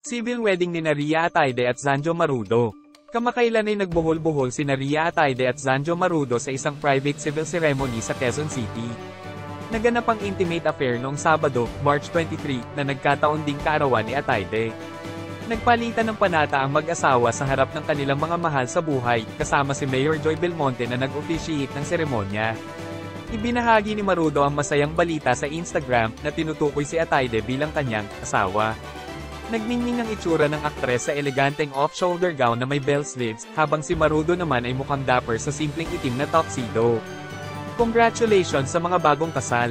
Civil wedding ni Ria Ataide at Zanjo Marudo. Kamakailan ay nagbuhol-buhol si Ria Ataide at Zanjo Marudo sa isang private civil ceremony sa Quezon City. Naganap ang intimate affair noong Sabado, March 23, na nagkataon ding kaarawan ni Ataide. Nagpalitan ng panata ang mag-asawa sa harap ng kanilang mga mahal sa buhay, kasama si Mayor Joy Belmonte na nag-officiate ng seremonya. Ibinahagi ni Marudo ang masayang balita sa Instagram na tinutukoy si Ataide bilang kanyang asawa. Nagmingming ang itsura ng aktres sa eleganteng off-shoulder gown na may bell sleeves, habang si Marudo naman ay mukhang dapper sa simpleng itim na tuxedo. Congratulations sa mga bagong kasal!